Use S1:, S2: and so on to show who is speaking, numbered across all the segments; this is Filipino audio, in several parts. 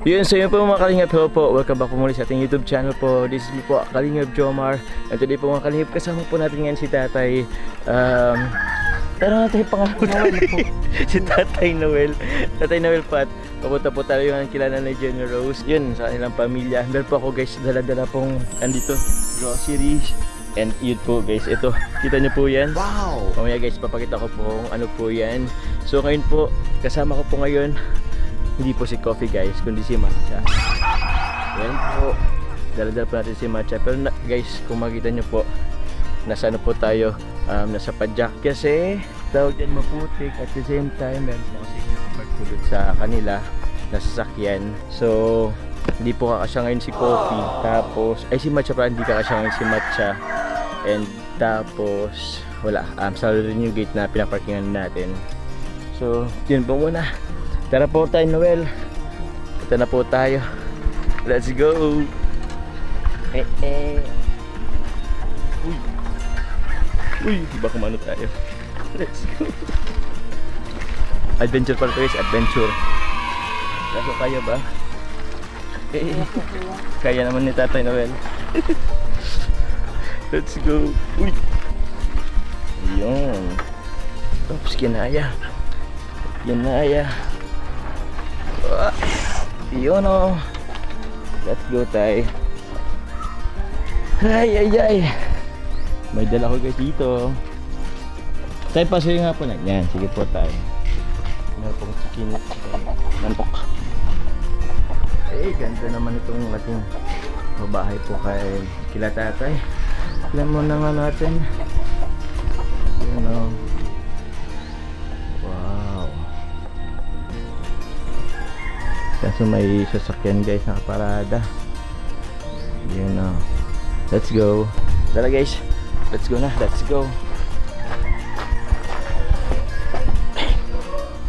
S1: Yun, so yun po mga Kalingap, hello po. Welcome back po muli sa ating YouTube channel po. This is me po, Kalingap Jomar. And today po mga Kalingap, kasama po natin ngayon si Tatay pero natin yung pangalan po po. Si Tatay Noel. Tatay Noel po at papunta po tayo yung kilala ni Jenny Rose. Yun, sa kanilang pamilya. Meron po ako guys, dala-dala pong andito, groceries. And yun po guys, ito, kita nyo po yan.
S2: Wow!
S1: Mamaya guys, papakita ko po kung ano po yan. So ngayon po, kasama ko po ngayon, hindi po si Coffee guys, kundi si Matcha. Yan po, dala-dala po natin si Matcha. Pero guys, kung makita nyo po, nasa ano po tayo, nasa padyak kasi tawag dyan maputik. At the same time, meron po kasi pagkulot sa kanila, nasasakyan. So, hindi po kakasya ngayon si Coffee. Tapos, ay si Matcha pa, hindi kakasya ngayon si Matcha. And tapos, wala, sarado rin yung gate na pinaparkingan natin. So, yun po muna. Tara po tayo, Noel. Ito na po tayo. Let's go. Uy, baka mano tayo. Let's go. Adventure pa rin guys, adventure. Kaso kaya ba? Kaya naman ni Tatay Noel. Let's go. Uy. Ayun. Oops, kinaya. Kinaya. Yun o. Let's go tayo. Ay. May dala ko guys dito. Tayo pasuyo nga po na. Yan, sige po tayo. Meron pong chicken. Mantok. Ganda naman itong ating bahay po kay kila Tatay. Tignan mo na nga natin. Yun o. Wow. Kaso may sasakyan guys, nakaparada. Yun o. Let's go. Tara guys. Let's go na. Let's go.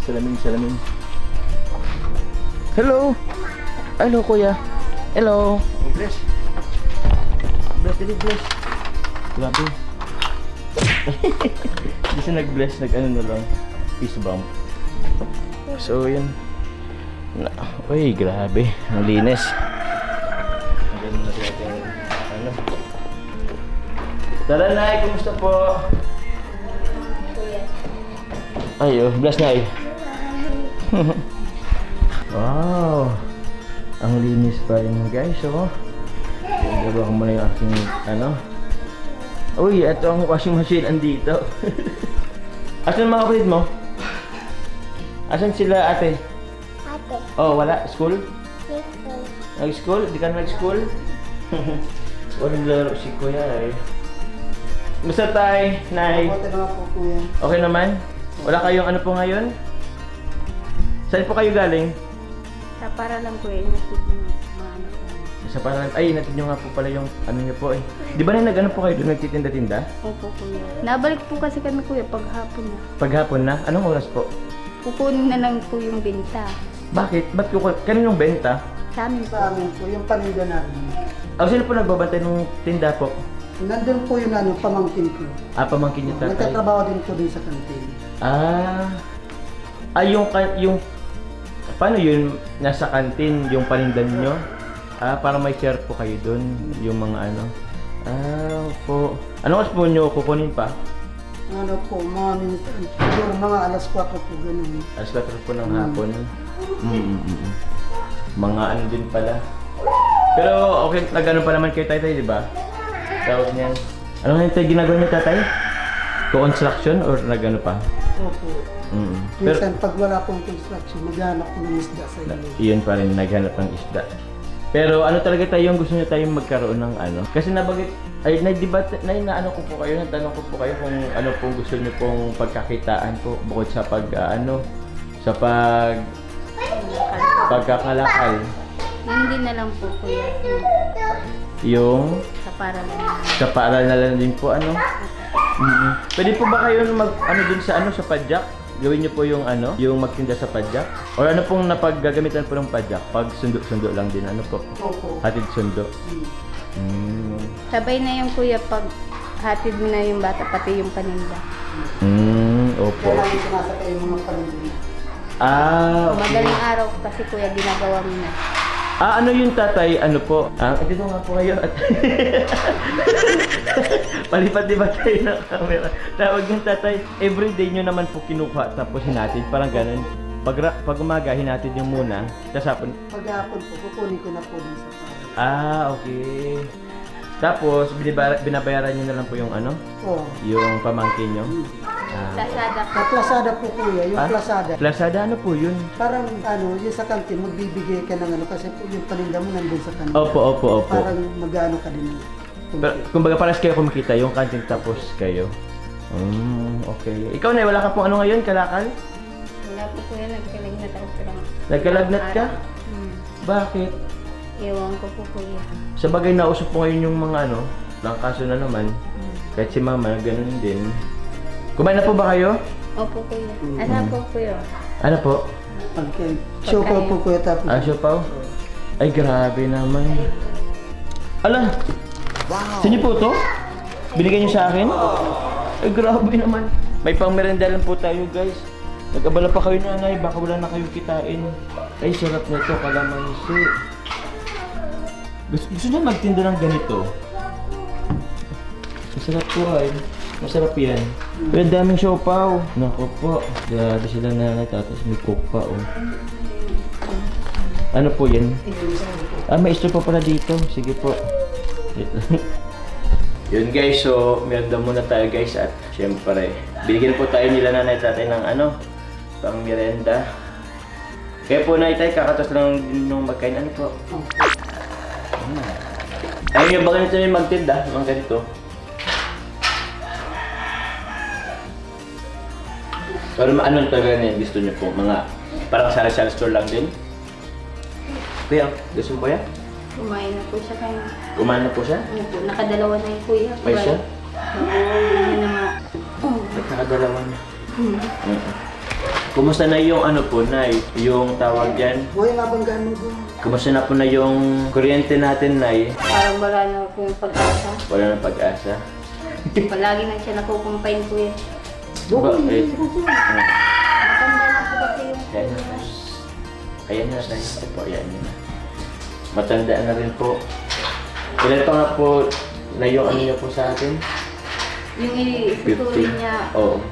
S1: Salamin. Hello. Hello kuya. Hello. Bless. Bless. Grabe. Hindi siya nag-bless, nag-ano na lang. Peace bomb. So yun. Uy, grabe. Ang linis. Ang ganda natin. Ano? Tara Nay, kumusta po? Ayo, bless Nay. Wow. Ang linis pa rin guys, oh. Gagawa ko muna yung aking ano. Uy, ito ang washing machine andito. Asan mga kapatid mo? Asan sila ate?
S3: Ate.
S1: Oh, wala? School?
S3: Dito.
S1: Nag-school? Di ka nag-school? Walang laro si kuya eh. Basta tay, Nay. Okay naman? Wala kayong ano po ngayon? Saan po kayo galing?
S3: Sa para lang ko eh. Nasib yung mga anak namin.
S1: Sa parang, ay, natin nyo nga po pala yung ano nyo po eh. Di ba na nag-ano po kayo doon, nagtitinda-tinda?
S3: Opo kuya. Nabalik po kasi kami kuya paghapon na.
S1: Paghapon na? Anong oras po?
S3: Kukunin na lang po yung binta.
S1: Bakit? Ba't kaninong benta?
S3: Sa amin po.
S4: Sa amin po, yung paninda namin.
S1: Sino po nagbabantay ng tinda po?
S4: Nandun po yung pamangkin ko.
S1: Pamangkin niyo tatay?
S4: Nagtatrabaho din po din sa kantin.
S1: Yung paano yun, nasa kantin, yung panindan nyo? Para may share po kayo dun, yung mga ano. Po. Ano oras po nyo kukunin pa?
S4: Ano po, mga minsan, siguro mga alas 4 po ganun.
S1: Alas 4 po ng hapon. Mga ano din pala. Pero okay, nag-ano pa naman kayo tatay, di ba? Tawag niyan. Ano nga yung ginagawa niyo tatay? Co-construction or nag-ano pa?
S4: Opo.
S1: Pero
S4: Minsan pag wala pong construction, maghanap ko ng isda sa iyo.
S1: iyon pa rin, naghanap ng isda. Pero ano talaga tayo yung gusto niyo tayong magkaroon ng ano? Kasi nabagit, ay na-debate, naano ko po kayo, natanong ko po kayo kung ano pong gusto niyo pong pagkakitaan po bukod sa sa pagkakalakal.
S3: Yung din na lang po kuya.
S1: Yung
S3: Sa para lang.
S1: sa paaral na lang din po ano? Pwede po ba kayo ano dun sa sa padyak? Gawin niyo po yung yung magtinda sa padyak? Or ano pong napaggagamitan po ng padyak? Pag sundo-sundo lang din ano po?
S4: Opo.
S1: Hatid sundo.
S3: Sabay na yung kuya pag hatid mo na yung bata pati yung paninda.
S1: Opo.
S4: Kaya lang sinasakay yung mga paninda.
S1: Okay.
S3: Madaling araw kasi kuya ginagawa mo na.
S1: Ano yung tatay? Ano po? Dito nga po kayo. Palipat-lipat tayo ng camera. Tawag ng tatay, everyday nyo naman po kinuha tapos hinatid. Parang ganun. Pag umaga, hinatid yung muna. Tapos hapon.
S4: Paghapon po, kukunin ko na po dun sa parang.
S1: Okay. Tapos, binabayaran nyo na lang po yung ano?
S4: Oo.
S1: Yung pamangkin nyo?
S3: Lazada po.
S4: Sa Plasada po kuya, yung Plasada.
S1: Plasada, ano po yun?
S4: Parang yung sa kantin, magbibigay ka ng kasi po yung paninda mo nandun sa kantin.
S1: Opo.
S4: Parang mag-ano ka din.
S1: Pero, kumbaga paras kayo kumikita, yung kantin tapos kayo. Okay. Ikaw na, wala ka pong ano ngayon, kalakal?
S3: Wala po kuya, nagkalagnat ako pero...
S1: Nagkalagnat ka? Bakit?
S3: Ewan ko po kuya.
S1: Sa bagay nausap po ngayon yung mga ano, ng kaso na naman. Kahit si mama, ganun din. Kumain na po ba kayo?
S3: Opo kuya. Ano po kuya?
S1: Ano po?
S4: Okay. Show ko po kuya tapos.
S1: Siopaw? Ay, grabe naman. Ala! Wow! Sino po to? Binigay niyo sa akin? Ay, grabe naman. May pang merenda lang po tayo, guys. Nag-abala pa kayo nanay, baka wala na kayong kitain. Ay, sarap na ito, kalamansi. Gusto niya magtinda ng ganito. Masarap po ay. Masarap yan. Pero daming siopaw. Naku po. Grabe sila nanay, tapos may coke pa oh. Ano po yan? May istro pa pala dito. Sige po. Wait lang. Yun guys, so meron muna tayo guys at syempre binigyan po tayo nila nanay tatay ng ano, pang merienda. Kaya po nanay tayo, kakatos lang din nung magkain. Ano po? Ayun yung ba ganito yung magtinda? Mga ganito. Pero ano talaga na gusto niyo po? Mga parang sari-sari store lang din? Kuya, gusto mo ba yan?
S3: Kumain na po siya kaya.
S1: Kumain na po siya?
S3: Opo, nakadalawa na yung kuya.
S1: May siya?
S3: Hindi na nga.
S1: Nagkakadalawa na. Kumusta na yung ano po, Nay? Yung tawag dyan?
S4: Buhay mabanggaan mo doon.
S1: Kumusta na po na yung kuryente natin, Nay?
S3: Parang wala na po yung pag-asa.
S1: Wala na pag-asa.
S3: Palagi na siya nakukumpain kuya.
S1: Bakit?
S3: Matanda na po kasi yung
S1: Ayan na, Nay. Ayan na, Nay. Ito po, ayan na. Matanda na rin po. Ilan pa nga po na yung ano niya po sa atin?
S3: Yung itutuloy niya,
S1: Oo.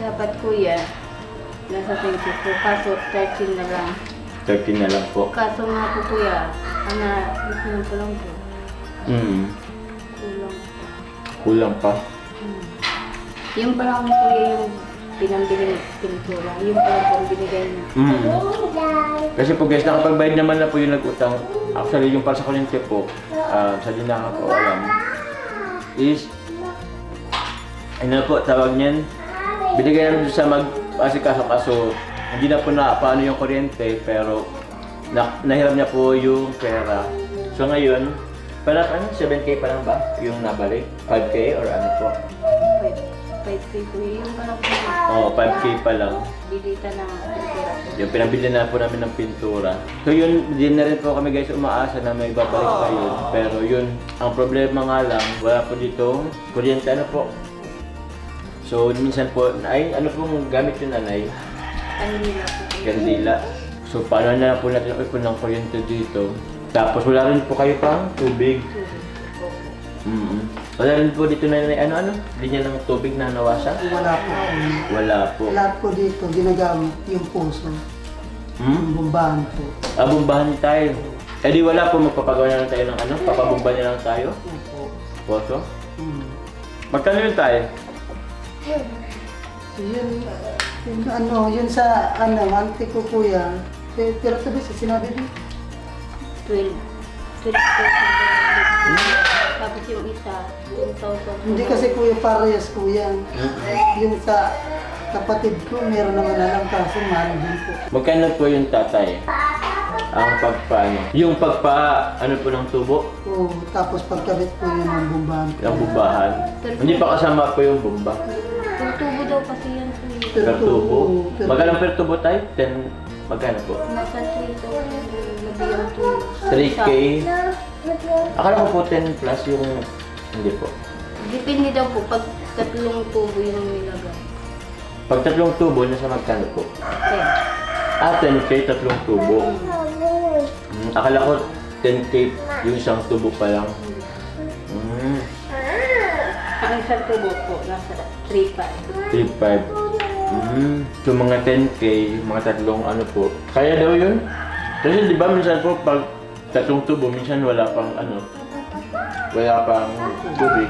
S3: dapat kuya, nasa 24, kaso 13 na lang.
S1: 13 na lang po.
S3: Kaso nga po kuya, ito pa lang po. Kulang.
S1: Kulang pa.
S3: Yung parang kuya yung pinambili ng pintura, yung parang po ang binigay niya.
S1: Kasi po guys, nakapagbayad naman na po yung nag-utang. Actually, yung para sa kuryente po, sa di nakakaalam, is, ano po, tawag niyan, binigay namin sa mag-asikaso kaso hindi na po na paano yung kuryente, pero nahiram niya po yung pera. So ngayon, parang ano, 7K pa lang ba yung nabalik? 5K or ano po?
S3: 5K kuya, yung parang po,
S1: Oo, 5K pa lang.
S3: bilita ng pintura po.
S1: Yung pinabili na po namin ng pintura. So yun, din na rin po kami guys umaasa na may babalik pa yun. Pero yun, ang problema nga lang, wala po dito kuryente ano po. So minsan po, ay ano pong gamit yun nanay?
S3: Kanila po kuya.
S1: Kandila. So paano na po natin ipon ng kuryente dito? Tapos wala rin po kayo pang tubig. Wala rin po dito na ano? Linya ng tubig na nawasan?
S4: Wala po.
S1: Wala po.
S4: Lahat po dito, ginagamit yung puso. Yung bumbahan po.
S1: Bumbahan tayo. Eh di wala po, magpapagawa na lang tayo ng ano? Papabumba na lang tayo?
S4: Opo.
S1: Poso? Magkano yun tayo?
S4: Yun sa auntie ko kuya. Pero sabi sa sinabi din.
S3: 12. Tapos yung isa, 2,000.
S4: Hindi kasi kuya parehas kuya. Yung sa kapatid ko, meron naman alam kaso mahal din po.
S1: Magkano po yung tatay? Ang pagpaano? Yung ano po ng tubo?
S4: Oo, tapos pagkabit po yun ng bumbahan.
S1: Yung bumbahan? Hindi pa kasama po yung bumba?
S3: Yung tubo daw kasi yan kuya.
S1: Per tubo? Magkano per tubo tayo? Magkano po?
S3: Nasa 3,000 yung tubo.
S1: 3K? Akala ko po 10 plus yung... Hindi po.
S3: Depende daw po pag tatlong tubo yung nilagay.
S1: Pag tatlong tubo, nasa magkano po?
S3: 10.
S1: 10K, tatlong tubo. Akala ko 10K yung isang tubo pa lang.
S3: Ang isang tubo po, nasa 3.5.
S1: 3.5. So mga 10K, mga tatlong ano po. Kaya daw yun? Kasi di ba minsan po pag tatlong tubo, minsan wala pang ano, wala pang tubig.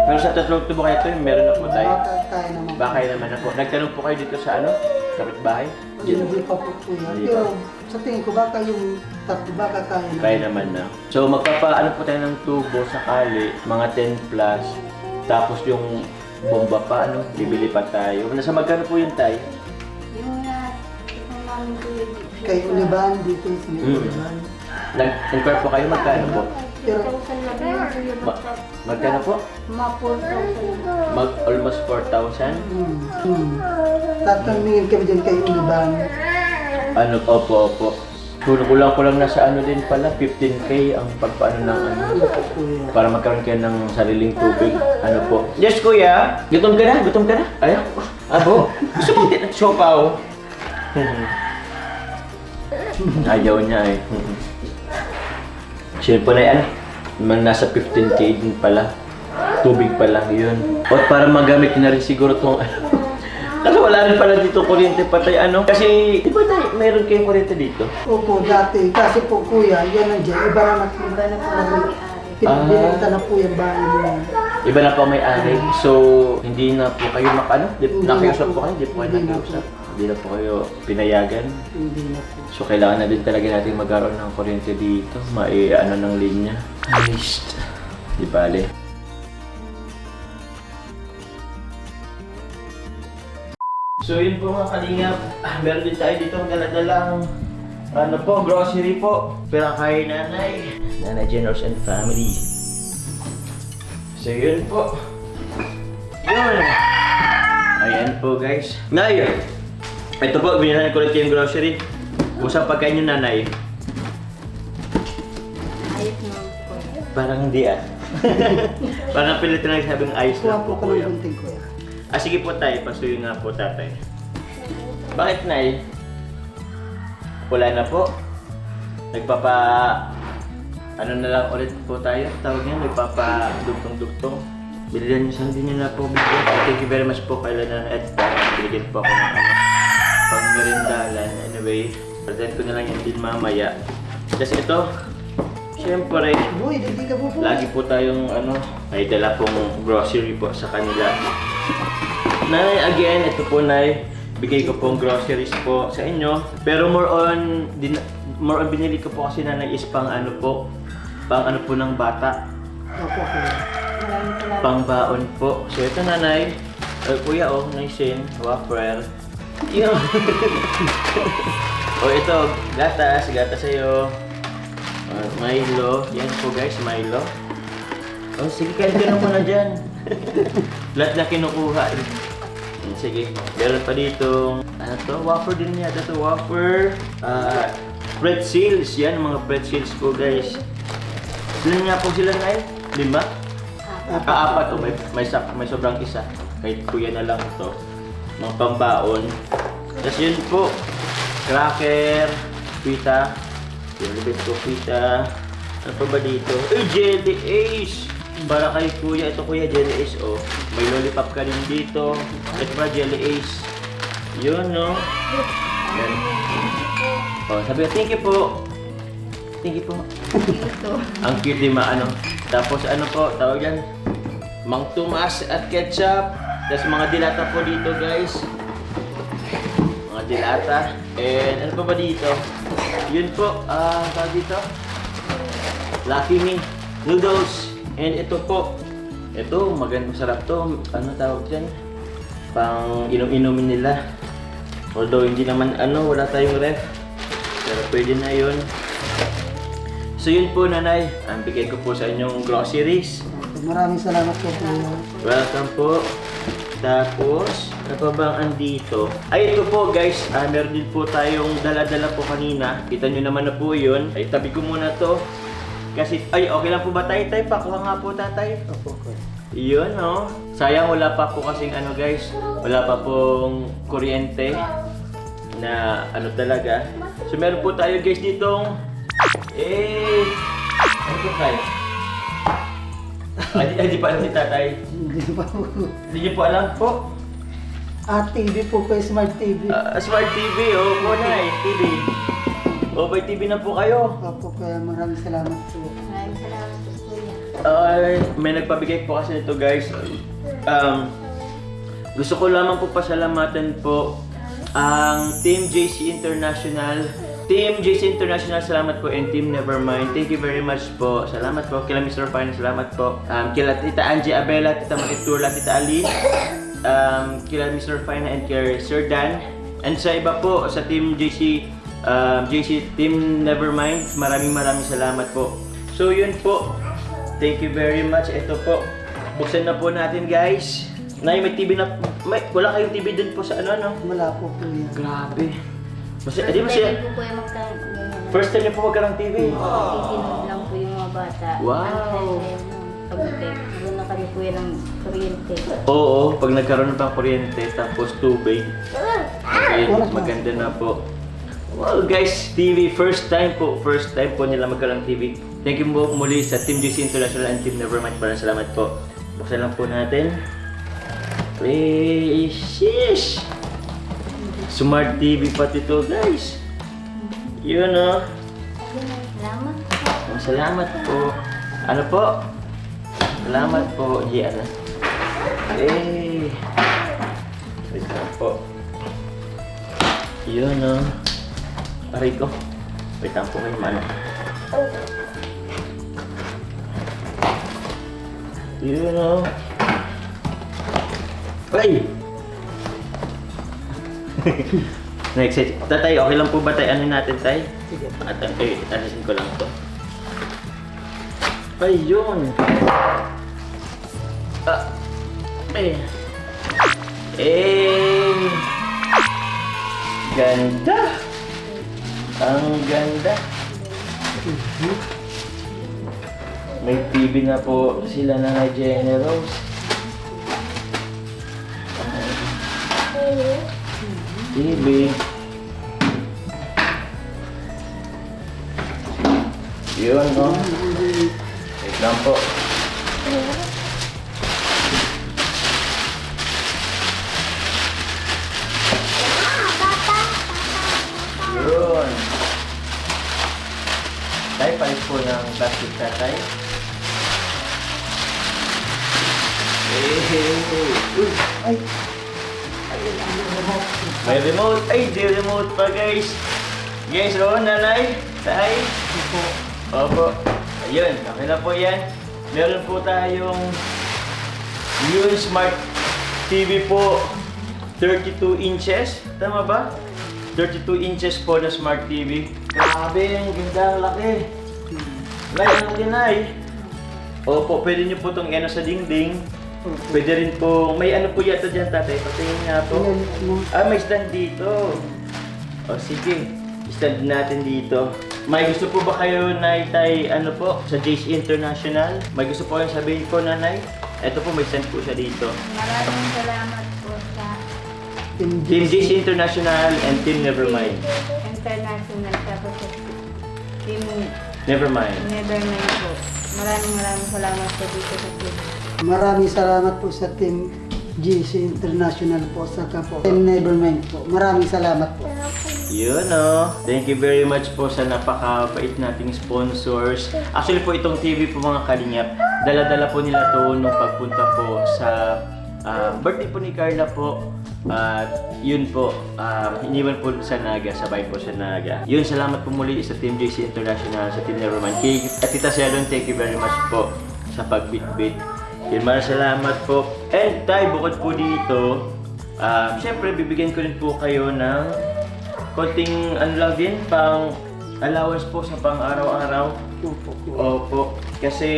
S1: Pero sa tatlong tubo kaya ito, meron na po tayo.
S4: Baka tayo naman.
S1: Bakay naman ako. Nagtanong po kayo dito sa ano? Kapitbahay?
S4: Hindi pa po kuya.
S1: Hindi
S4: Pero sa tingin ko baka yung tatlo baka kaya naman.
S1: Kaya naman na. So magpapaano po tayo ng tubo sakali, mga 10 plus. Tapos yung bomba pa, ano, bibili pa tayo. Nasa magkano po yun tayo?
S3: Yung itong namin po yun.
S4: Kay Uliban dito sa Uliban.
S1: Nag-inquire po kayo magkano po?
S4: Pero
S3: 3,000 na din po yung
S1: Magkano po?
S3: mga 4,000.
S1: Almost 4,000?
S4: tatanungin kami dyan kay Uliban.
S1: Ano, opo. Kulang ko lang nasa ano din pala, 15K ang pagpaano ng ano.
S4: Kuya.
S1: Para magkaroon kayo ng sariling tubig. Ano po? Yes, kuya! Gutom ka na? Gutom ka na? Ayaw? Abo? Gusto mo din? Siopaw? Ayaw niya eh. Sino po na yan? Nasa 15K din pala. Tubig pa lang yun. O para magamit na rin siguro itong ano. Kasi wala rin pala dito kuryente patay ano. Kasi di ba tayo, mayroon kayong kuryente dito?
S4: Opo, dati. Kasi po kuya, yan nandiyan. Iba na po na pinagbilita na po yung bahay nila.
S1: Iba na po ang may-ari. So, hindi na po kayo makano? Nakiusap po kayo? Hindi po kayo
S4: Hindi na
S1: nakiusap? Hindi na po kayo pinayagan?
S4: Hindi na po.
S1: So, kailangan na din talaga natin magkaroon ng kuryente dito. Ano ng linya. Ayos. Di bale. So, yun po mga kalingap. Meron din tayo dito ang daladalang ano po, grocery po. Pero kay nanay. Nanay Generous and Family. So, yun po. Yun. Ayan po guys. Nay! Ito po, binilhan ko ulit yung grocery. Usap pagkain yung nanay.
S3: Ayos naman po.
S1: Parang hindi ah. Parang pilit na nagsabing ayos
S4: Kuha
S1: lang
S4: po
S1: po
S4: kami
S1: kuya.
S4: bunting kuya.
S1: Sige po tayo, pasuyo nga po tatay. Bakit nay? Wala na po. Ano na lang ulit po tayo, tawag niya, nagpapa-dugtong-dugtong. Bilihan niyo saan din niyo na po bigyan. Thank you very much po kay Lana at binigyan po ako ng pang-merindalan. Anyway, present ko na lang yan din mamaya. Kasi ito, syempre,
S4: Boy, hindi ka po po.
S1: lagi po tayong may dala pong grocery po sa kanila. Nay, again, ito po nay, bigay ko pong groceries po sa inyo. Pero more on binili ko po kasi nanay is pang ano po ng bata.
S4: Opo kuya.
S3: Maraming salamat.
S1: Pang baon po. So ito nanay, kuya naisin, wafer. Yun. Ito, gatas sa'yo. Milo, yan po guys, Milo. Sige, kahit ka na muna dyan. Lahat na kinukuha. Sige, meron pa dito. Ano to? Wafer din yata to. Wafer. Pretzels. Yan, mga pretzels po guys. Ilan nga po sila na 5? 4 to. May sobrang isa. Kahit kuya na lang ito. Mga pambaon. Tapos yun po. Cracker. Pita. Yung libet ko pita. Ano pa ba dito? Jelly Ace! Para kay kuya. Ito kuya, Jelly Ace May lollipop ka rin dito. Ito pa, Jelly Ace. Yun, no? Yan. Sabi ko, thank you po. Thank you po.
S3: Dito.
S1: Ang cute di Tapos po, tawag yan. Mang Tomas at ketchup. Tapos mga dilata po dito guys. Mga dilata. And ano pa ba dito? Yun po, tawag dito. Lucky Me noodles. And ito po. Ito, masarap to. Ano tawag dyan? Pang inom-inumin nila. Although hindi naman wala tayong ref. Pero pwede na yun. So yun po nanay, ang bigay ko po sa inyong groceries.
S4: Maraming salamat po kuya.
S1: Welcome po. Tapos, ano pa bang andito? Ay, ito po guys, meron din po tayong dala-dala po kanina. Kita nyo naman na po yun. Ay, tabi ko muna to. Kasi, okay lang po ba tayo? Pakuha nga po tatay.
S4: Opo kuya.
S1: Yun, no? Sayang wala pa po kasing guys. Wala pa pong kuryente. na ano talaga. So meron po tayo guys ditong ano po tayo? Hindi pa alam ni tatay.
S4: Hindi pa po.
S1: Hindi niyo po alam po?
S4: TV po kayo, Smart TV.
S1: Smart TV, po na TV. May TV na po kayo.
S4: Opo, kaya maraming salamat po.
S3: Maraming salamat po kuya.
S1: May nagpabigay po kasi nito guys. Gusto ko lamang po pasalamatan po ang Team JC International. Team JC International, salamat po, and Team Nevermind. Thank you very much po. Salamat po. Kila Mr. Fine, salamat po. Kila Tita Angie Abela, Tita Maritula, Tita Aline. Kila Mr. Fine and kila Sir Dan. And sa iba po, sa Team JC Team Nevermind, maraming salamat po. So yun po. Thank you very much. Ito po. Buksan na po natin guys. Nay, may TV na. Wala kayong TV dun po sa ano?
S4: Wala po po yan.
S1: Grabe. Di ba siya?
S3: Pwede po kuya magkaroon.
S1: First time niyo po magkaroon TV?
S3: Titinod lang po yung mga bata.
S1: Wow.
S3: Pag na kami kuya ng kuryente.
S1: Oo, pag nagkaroon ng kuryente tapos tubig. Ayun, maganda na po. Well guys, TV, first time po nila magkaroon ng TV. Thank you po muli sa Team JC International and Team Nevermind. Parang salamat po. Buksan lang po natin. Sheesh! Smart TV pati to guys. Yun o.
S3: Salamat po.
S1: Salamat po. Ano po? Salamat po. Yan. Wait lang po. Yun o. Aray ko. Wait lang po kayo man. Yun o. Ay! Next, tatay, okay lang po ba tayo? Ano natin tayo?
S4: Sige.
S1: At alisin ko lang to. Ayun! Ganda! Ang ganda! May TV na po sila na Generous. TV. Yun, no? Wait lang po. Yun. Tay, palit po ng plastic tatay. Uy!
S4: Ay,
S1: May remote. Ay, di remote pa guys. Guys, nanay. Tay. Opo. Ayun, okay na po yan. Meron po tayong yun Smart TV po. 32 inches. Tama ba? 32 inches po na Smart TV. Grabe, ang ganda, ang laki. Nay, ang laki, Nay. Opo, pwede nyo po itong sa dingding. Pwede rin po, may ano po yata dyan tatay, patingin nga po. May stand dito. O sige, stand natin dito. May gusto po ba kayo, Nay, tay, ano po, sa JC International? May gusto po kayong sabihin po, Nanay? Ito po, may stand po siya dito.
S3: Maraming salamat po sa
S1: Team JC International and Team Nevermind.
S3: international tapos sa Team
S1: Nevermind.
S3: Nevermind po. Maraming salamat po dito sa team.
S4: maraming salamat po sa Team GC International po sa po. Team Nevermind po. Maraming salamat po.
S1: Yun o. Thank you very much po sa napakabait nating sponsors. Actually po itong TV po mga kalingap, dala-dala po nila to nung pagpunta po sa birthday po ni Carla po. At yun po, iniwan po sa Naga, sabay po sa Naga. Yun, salamat po muli sa Team JC International, sa Team Nevermind. At Tita Shelon, thank you very much po sa pagbitbit. Yun, maraming salamat po. And tayo, bukod po dito, syempre bibigyan ko rin po kayo ng konting ano lang din, pang allowance po sa pang araw-araw. Opo. Kasi,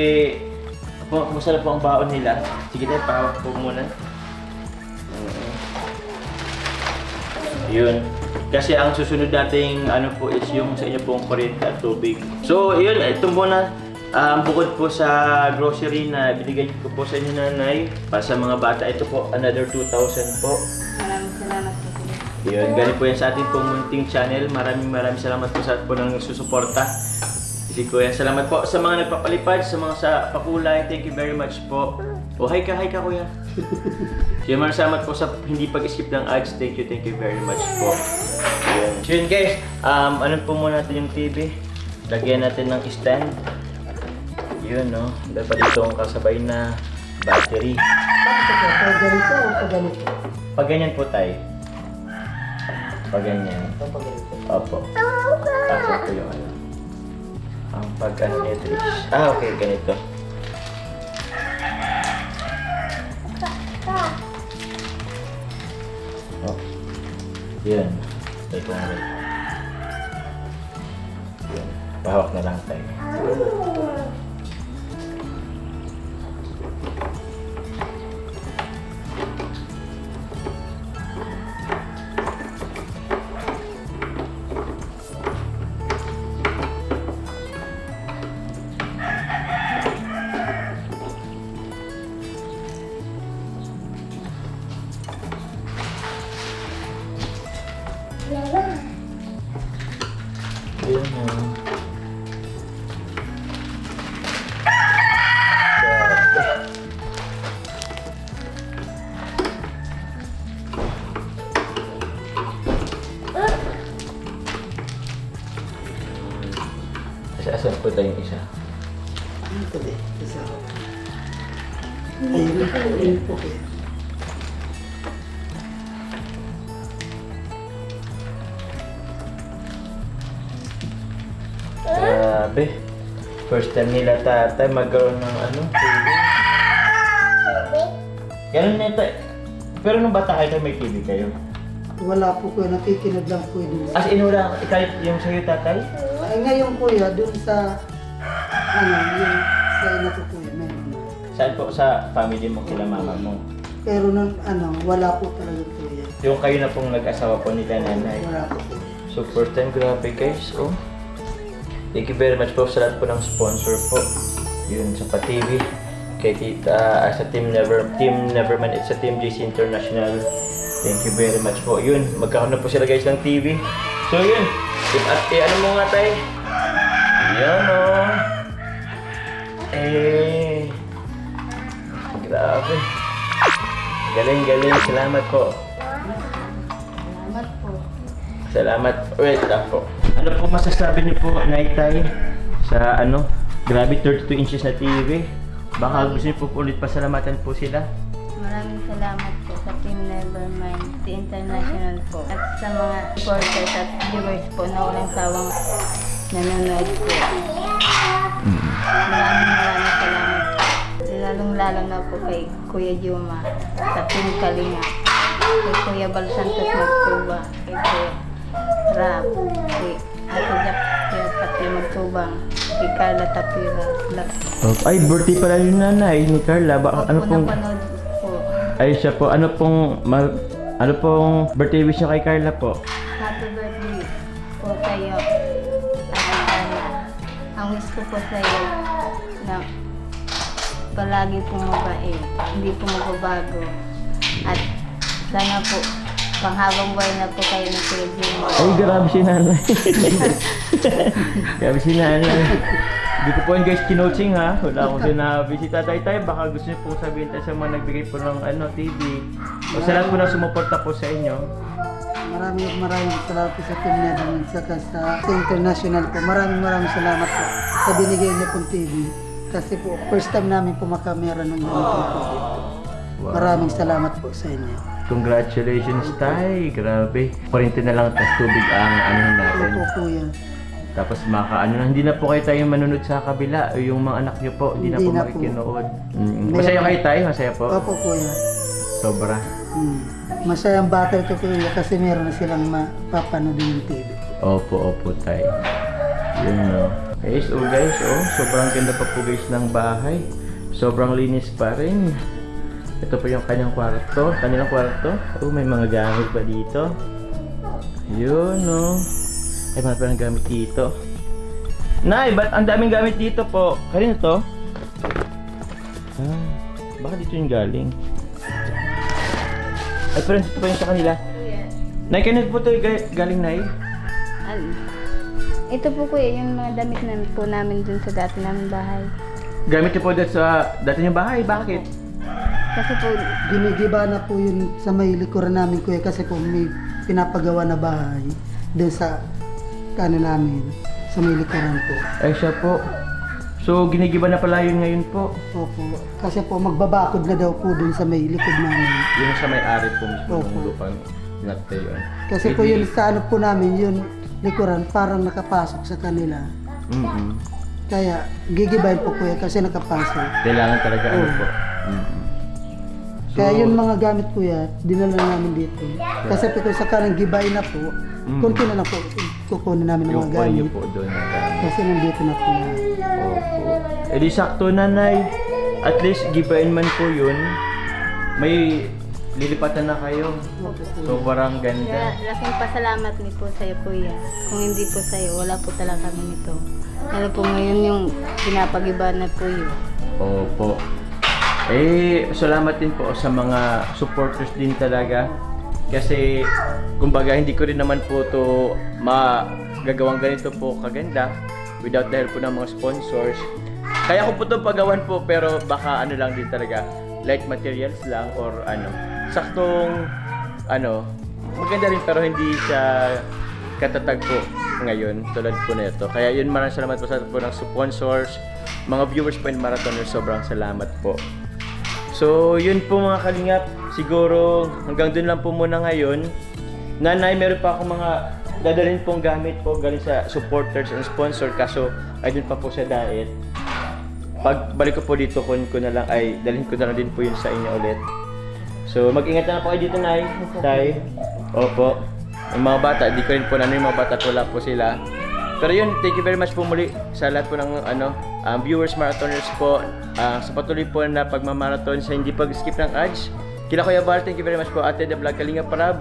S1: kumusta na po ang baon nila? Sige tayo, pahawak po muna. Yun. Kasi ang susunod nating ano po is yung sa inyo pong kuryente at tubig. So, yun, ito muna. Bukod po sa grocery na binigay ko po sa inyo nanay, para sa mga bata, ito po, another 2,000 po.
S3: Maraming salamat po.
S1: Yun, galing po yan sa ating pong munting channel. Maraming salamat po sa lahat po ng susuporta. Si Kuya, salamat po sa mga nagpapalipad, sa mga sa pakulay. Thank you very much po. Oh, hi ka Kuya. Kaya maraming salamat po sa hindi pag-skip ng ads. Thank you very much po. Yun. So yun guys, ano po muna natin yung TV. Lagyan natin ng stand. Yun no, dapat dito ang kasabay na battery.
S4: Pag ganito o pag ganito?
S1: Pag ganyan po tayo. Pag ganyan.
S4: Pag ganito.
S1: Opo. Pasok po yung ano. Ang pag ano nito is... Ah, okay, ganito. Oh. Yan. Tayo ko nga. Yan. Pahawak na lang tayo. Yun o. Asan po tayong isa?
S4: Ito din. Isa. Ayun po kaya.
S1: Grabe. First time nila tatay magkaroon ng ano, TV. Ganun na ito. Pero nung bata kayo may TV kayo?
S4: Wala po kuya, nakikinig lang po yun.
S1: As in wala, kahit yung sa'yo tatay?
S4: Ay ngayon kuya, dun sa yung sa ina ko kuya, meron na.
S1: Saan po sa family mo kila mama mo?
S4: Pero nun wala po talaga kuya.
S1: Yung kayo na pong nag-asawa po nila nanay.
S4: Wala po kuya.
S1: So first time, grabe guys, oh. Thank you very much po sa lahat po ng sponsor po. Yun, sa Pa-TV. Kay Tita, sa Team Neverman, it's sa Team JC International. Thank you very much po. Yun, magkakaroon na po sila guys ng TV. So yun, ano mo nga tayo? Yan oh. Grabe. Galing. Salamat po.
S3: Salamat po.
S1: Salamat. Wait lang po. Ano po masasabi niyo po, Naitay, sa ano? Grabe, 32 inches na TV. Baka gusto niyo po ulit pasalamatan po sila.
S3: Maraming salamat po sa Team Nevermind, the International po. At sa mga supporters at viewers po na walang sawang nanonood po. Maraming salamat po. Lalong-lalo na po kay Kuya Juma, sa Team Kalinga, kay Kuya Bal Santos Magtuba, kay Kuya Rab, kay Ate Jack Pati Magtubang, kay Carla Tapira.
S1: Ay, birthday pala yung nanay ni Carla. Ano pong...
S3: Napanood po.
S1: Ay, siya po. Ano pong birthday wish niyo kay Carla po?
S3: Happy birthday po tayo, Ate Carla. Ang wish ko po sa iyo na palagi pong mabait, hindi po magbabago. At sana po, panghabang buhay na po kayo ng Kuya Juma.
S1: Ay, grabe si nanay. Grabe si nanay. Hindi ko po yun guys kinoaching ha. Wala akong sinabi. Si Tatay Tay, baka gusto niyo pong sabihin tayo sa mga nagbigay po ng TV. O sa lahat po na sumuporta po sa inyo.
S4: Maraming salamat po sa Team Netherlands saka sa International po. Maraming salamat po sa binigay niyo pong TV. Kasi po, first time namin po makamera ng ganitong po.
S1: Wow.
S4: Maraming salamat po sa inyo.
S1: Congratulations Tay. Grabe. Kuryente na lang tas tubig ang ano natin.
S4: Opo kuya.
S1: Tapos hindi na po kayo tayo manunod sa kabila. Yung mga anak niyo po, hindi na po
S4: Hindi na po.
S1: makikinood. Masaya kayo tayo? Masaya po?
S4: Opo kuya.
S1: Sobra.
S4: Masayang battle ko kuya kasi meron na silang mapapanood yung TV.
S1: Opo tayo. Yun no. Guys, sobrang ganda pa po guys ng bahay. Sobrang linis pa rin. Ito po yung kanyang kwarto. Kanilang kwarto. May mga gamit pa dito. Yun no. Ay, mga parang gamit dito. Nay, ba't ang daming gamit dito po? Kanino to? Baka dito yung galing. Ay, pero dito pa yung sa kanila. Nay, kanina po ito galing, Nay?
S3: Ito po kuya, yung mga damit na po namin dun sa dati namin bahay.
S1: Gamit niyo po dito sa dati niyong bahay. Bakit?
S3: Kasi po,
S4: Ginigiba na po yun sa may likuran namin kuya kasi po may pinapagawa na bahay doon sa kanan namin, sa may likuran po.
S1: Ay, siya po. So, ginigiba na pala yun ngayon po.
S4: Opo. Kasi po magbabakod na daw po doon sa may likod namin.
S1: Yun sa may-ari po mismo
S4: Opo.
S1: ng lupang nagtayon.
S4: Kasi po yun sa ano po namin, yun likuran parang nakapasok sa kanila.
S1: Mm-mm.
S4: Kaya gigibahin po kuya kasi nakapasok.
S1: Kailangan talaga ano
S4: Oo.
S1: po. Mm-mm.
S4: Kaya yung mga gamit kuya, dinala namin dito. Kasi po kung sa kanang gibay na po, konti na lang po kukunin namin ng
S1: Yung
S4: mga
S1: kuha niyo
S4: gamit.
S1: po doon na gamit.
S4: Kasi nandito na po na.
S1: Opo. Eh di sakto, Nanay. At least, gibain man po yun. May lilipatan na kayo. Sobrang
S3: kaya
S1: ganda.
S3: laking pasalamat ni po sa'yo kuya. Kung hindi po sa'yo, wala po talaga kami nito. Lalo po ngayon yung pinapagiba na po yun.
S1: Opo. Eh, salamat din po sa mga supporters din talaga. Kasi, kumbaga, hindi ko rin naman po to magagawang ganito po kaganda without the help po ng mga sponsors. Kaya ko po itong pagawan po, pero baka ano lang din talaga, light materials lang or ano, saktong, ano, maganda rin pero hindi siya katatag po ngayon tulad po na ito. Kaya yun, maraming salamat po sa po ng sponsors, mga viewers po and marathoners, sobrang salamat po. So, yun po mga kalingap. Siguro hanggang dun lang po muna ngayon. Nanay, meron pa akong mga dadalhin pong gamit po galing sa supporters and sponsor. Kaso, ay dun pa po sa diet. Pag balik ko po dito, dalhin ko na lang din po yun sa inyo ulit. So, mag-ingat na po kayo dito, Nay. Tay. Opo. Yung mga bata, di ko rin po yung mga bata at wala po sila. Pero yun, thank you very much po muli sa lahat po ng viewers, marathoners po. Sa patuloy po na pagmamarathon sa hindi pag-skip ng ads. Kila Kuya Bar, thank you very much po. Ate The Vlog Kalinga Parab.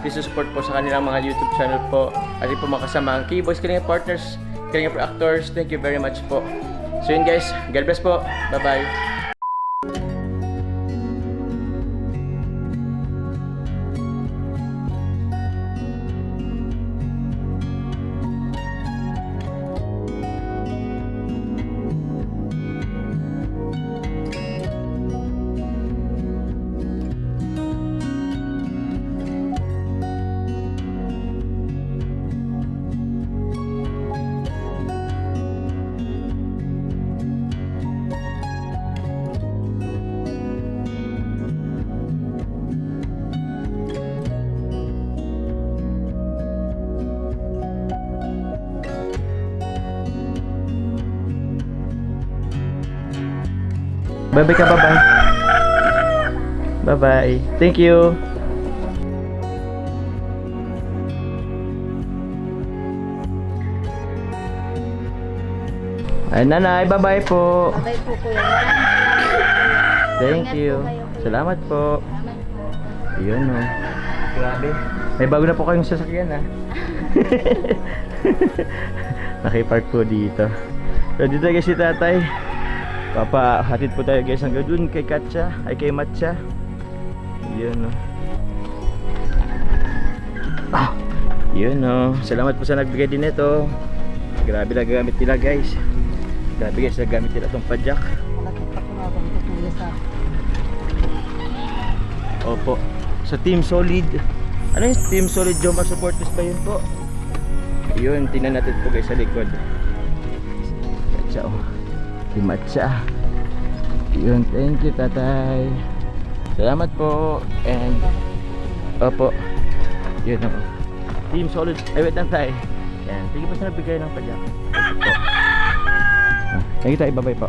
S1: Please support po sa kanilang mga YouTube channel po. At rin po makasama ang K-Boys Kalinga Partners, Kalinga Pro Actors. Thank you very much po. So yun guys, God bless po. Bye-bye. Bye-bye ka, bye-bye. Bye-bye. Thank you. Ay, Nanay, bye-bye po.
S3: Bye po kuya. Maraming
S1: Thank
S3: Ingat
S1: you.
S3: po kayo, kuya.
S1: Salamat po.
S3: salamat po.
S1: Yun, oh. Grabe. May bago na po kayong sasakyan, ha? Nakipark po dito. So, dito guys si tatay. Hatid po tayo guys hanggang dun kay Katya, ay kay Matcha. Yun, oh. Yun, oh. Salamat po sa nagbigay din ito. Grabe lang gamit nila guys. Grabe guys, nagamit nila itong padjak.
S4: Malaki pa kumabang po kuya sa
S1: Opo. Sa Team Solid. Ano yung Team Solid Jomar supporters ba yun po? Yun, tingnan natin po guys sa likod. Matcha, oh. Si Matcha. Yun, thank you tatay. Salamat po. And opo. Yun ako. Team Solid. Ay, wait lang tayo. Yan. Sige po sa nagbigay ng padyak. Thank you tayo. Bye-bye po.